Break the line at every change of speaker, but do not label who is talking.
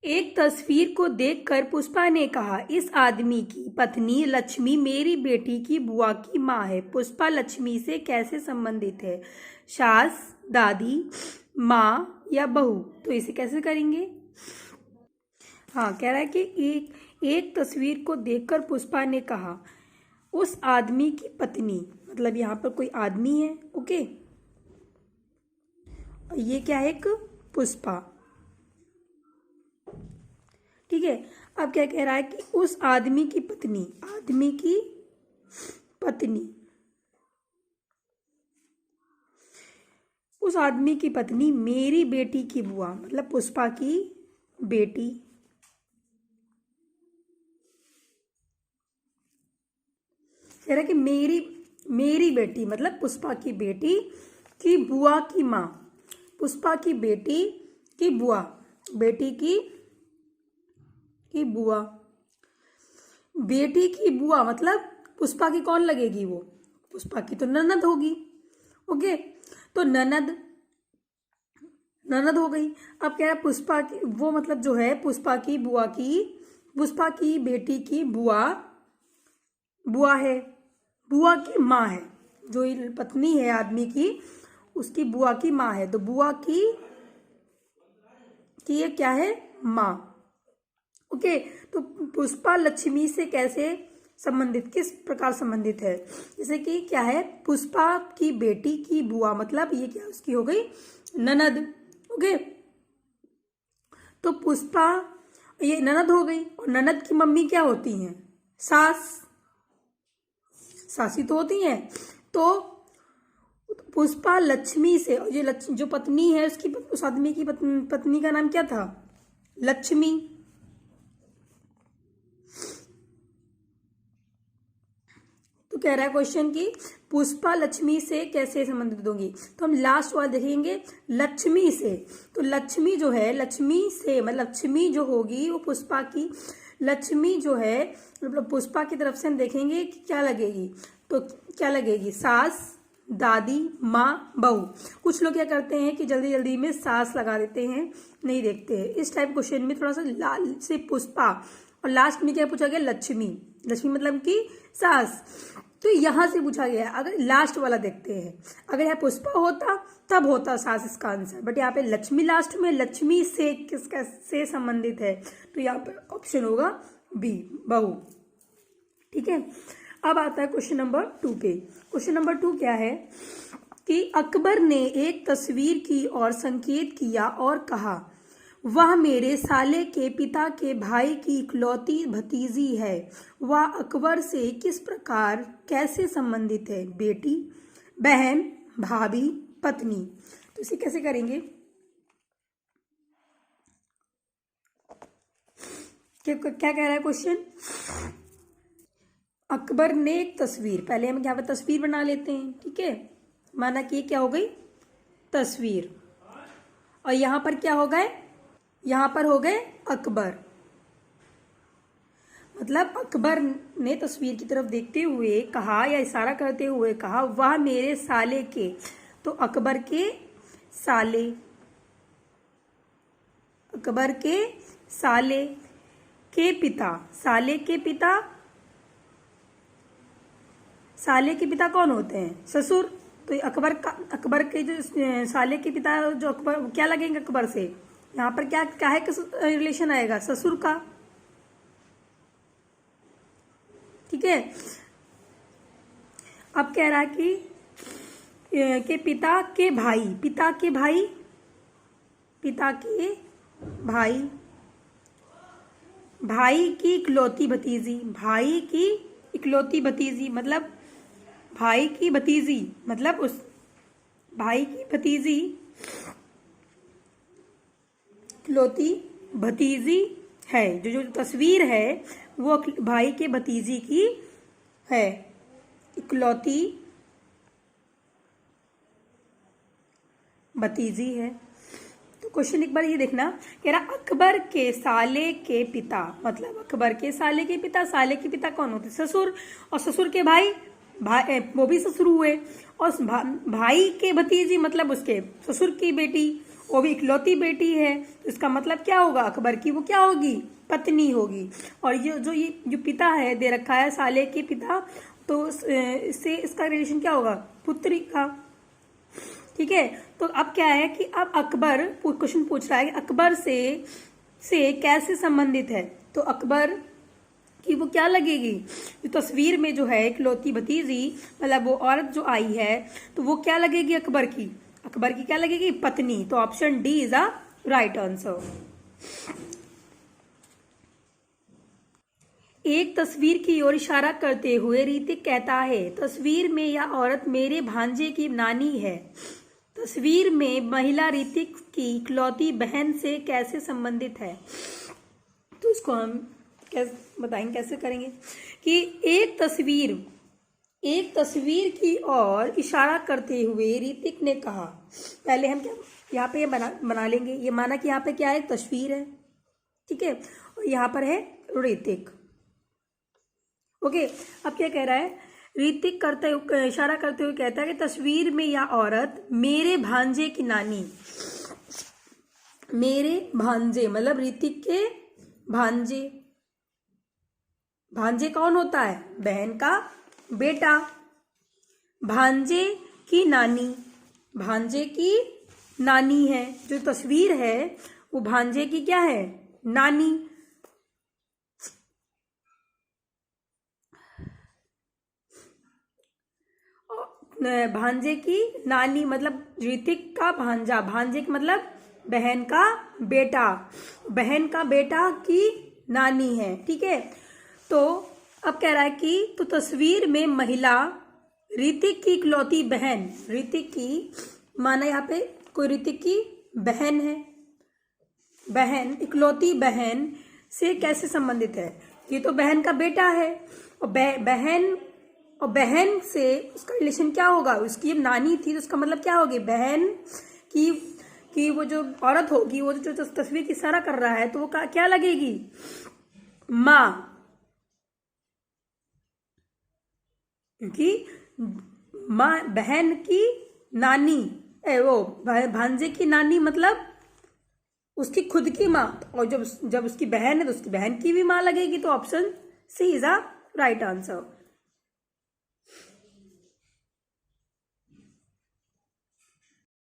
एक तस्वीर को देखकर पुष्पा ने कहा, इस आदमी की पत्नी लक्ष्मी मेरी बेटी की बुआ की माँ है। पुष्पा लक्ष्मी से कैसे संबंधित है? सास, दादी, माँ या बहू? तो इसे कैसे करेंगे? हाँ, कह रहा है कि एक तस्वीर को देखकर पुष्पा ने कहा, उस आदमी की पत्नी, मतलब यहाँ पर कोई आदमी है। ओके, ये क्या है? एक पुष्पा। ठीक है। अब क्या कह रहा है कि उस आदमी की पत्नी उस आदमी की पत्नी मेरी बेटी की बुआ, मतलब पुष्पा की बेटी, कह रहा है कि मेरी बेटी मतलब पुष्पा की बेटी की बुआ की माँ, पुष्पा की बेटी की बुआ, बेटी की बुआ, बेटी की बुआ मतलब पुष्पा की कौन लगेगी? वो पुष्पा की तो ननद होगी। ओके, तो ननद हो गई। अब कह रहा है पुष्पा की वो, मतलब जो है पुष्पा की बेटी की बुआ है, बुआ की माँ है। जो पत्नी है आदमी की, उसकी बुआ की माँ है। तो बुआ की ये क्या है? माँ। ओके, तो पुष्पा लक्ष्मी से कैसे संबंधित, किस प्रकार संबंधित है? जैसे कि क्या है, पुष्पा की बेटी की बुआ, मतलब ये क्या उसकी हो गई? ननद। ओके, तो पुष्पा ये ननद हो गई, और ननद की मम्मी क्या होती हैं? सासी तो होती हैं। तो पुष्पा लक्ष्मी से, ये जो पत्नी है उसकी, उस आदमी की पत्नी का नाम क्या था? लक्ष्मी। तो कह रहा है क्वेश्चन की पुष्पा लक्ष्मी से कैसे संबंधित होगी? तो हम लास्ट वाला देखेंगे, लक्ष्मी से। तो लक्ष्मी जो है, लक्ष्मी से मतलब लक्ष्मी जो होगी वो पुष्पा की, लक्ष्मी जो है मतलब पुष्पा की तरफ से हम देखेंगे कि क्या लगेगी। तो क्या लगेगी? सास, दादी, माँ, बहू। कुछ लोग क्या करते हैं कि जल्दी जल्दी में सास लगा देते हैं, नहीं देखते हैं। इस टाइप क्वेश्चन में थोड़ा सा लाल से पुष्पा, और लास्ट में क्या पूछा गया? लक्ष्मी। लक्ष्मी मतलब कि सास। तो यहां से पूछा गया है। अगर लास्ट वाला देखते हैं, अगर यहाँ पुष्पा होता तब होता सास इसका आंसर, बट यहाँ पे लक्ष्मी लास्ट में, लक्ष्मी से किसका से संबंधित है? तो यहाँ पर ऑप्शन होगा बी, बहू। ठीक है। अब आता है क्वेश्चन नंबर 2 पे। क्वेश्चन नंबर 2 क्या है कि अकबर ने एक तस्वीर की और संकेत किया और कहा, वह मेरे साले के पिता के भाई की इकलौती भतीजी है। वह अकबर से किस प्रकार कैसे संबंधित है? बेटी, बहन, भाभी, पत्नी। तो इसे कैसे करेंगे? क्या कह रहा है क्वेश्चन? अकबर ने एक तस्वीर, पहले हम यहाँ पर तस्वीर बना लेते हैं। ठीक है, माना कि क्या हो गई? तस्वीर। और यहां पर क्या हो गए? यहां पर हो गए अकबर। मतलब अकबर ने तस्वीर की तरफ देखते हुए कहा, या इशारा करते हुए कहा, वह मेरे साले के। तो अकबर के साले, अकबर के साले के पिता, साले के पिता, साले के पिता कौन होते हैं? ससुर। तो अकबर के जो साले के पिता, जो अकबर, क्या लगेंगे अकबर से? यहाँ पर क्या है कि रिलेशन आएगा? ससुर का। ठीक है। अब कह रहा है कि पिता के भाई, पिता के भाई, पिता के भाई, भाई की इकलौती भतीजी, भाई की इकलौती भतीजी मतलब भाई की भतीजी, मतलब उस भाई की भतीजी, इकलौती भतीजी है। जो तस्वीर है वो भाई के भतीजी की है, इकलौती भतीजी है। तो क्वेश्चन एक बार ये देखना, कह रहा अकबर के साले के पिता, मतलब अकबर के साले के पिता, साले के पिता कौन होते? ससुर। और ससुर के भाई, वो भी ससुर हुए। और भाई के भतीजी मतलब उसके ससुर की बेटी। वो भी इकलौती बेटी है, तो इसका मतलब क्या होगा, अकबर की वो क्या होगी, पत्नी होगी। और ये जो पिता है दे रखा है साले के पिता, तो इससे इसका रिलेशन क्या होगा, पुत्री का। ठीक है, तो अब क्या है कि अब अकबर क्वेश्चन पूछ रहा है कि अकबर से कैसे संबंधित है, तो अकबर कि वो क्या लगेगी, जो तस्वीर में जो है इकलौती भतीजी, मतलब वो औरत जो आई है, तो वो क्या लगेगी अकबर की क्या लगेगी, पत्नी। तो option D is a right answer. एक तस्वीर की ओर इशारा करते हुए ऋतिक कहता है, तस्वीर में यह औरत मेरे भांजे की नानी है। तस्वीर में महिला ऋतिक की इकलौती बहन से कैसे संबंधित है, तो इसको हम कैसे बताएंगे, कैसे करेंगे कि एक तस्वीर की ओर इशारा करते हुए ऋतिक ने कहा, पहले हम क्या यहाँ पे बना लेंगे, ये माना कि यहाँ पे क्या है, तस्वीर है, ठीक है, और यहाँ पर है ऋतिक। ओके, अब क्या कह रहा है, ऋतिक इशारा करते हुए कहता है कि तस्वीर में यह औरत मेरे भांजे की नानी, मेरे भांजे मतलब ऋतिक के भांजे कौन होता है, बहन का बेटा, भांजे की नानी है, जो तस्वीर है वो भांजे की क्या है, नानी। भांजे की नानी मतलब ऋतिक का भांजा, भांजे का मतलब बहन का बेटा की नानी है। ठीक है, तो अब कह रहा है कि तो तस्वीर में महिला ऋतिक की इकलौती बहन, ऋतिक की माना यहाँ पे कोई ऋतिक की बहन है, इकलौती बहन से कैसे संबंधित है, ये तो बहन का बेटा है, और बहन से उसका रिलेशन क्या होगा, उसकी नानी थी तो उसका मतलब क्या होगी, बहन की वो जो औरत होगी, वो जो तस्वीर की इशारा कर रहा है, तो वो क्या लगेगी, माँ, क्योंकि माँ बहन की नानी, वो भांजे की नानी मतलब उसकी खुद की माँ, और जब उसकी बहन है तो उसकी बहन की भी माँ लगेगी, तो option C is a right answer.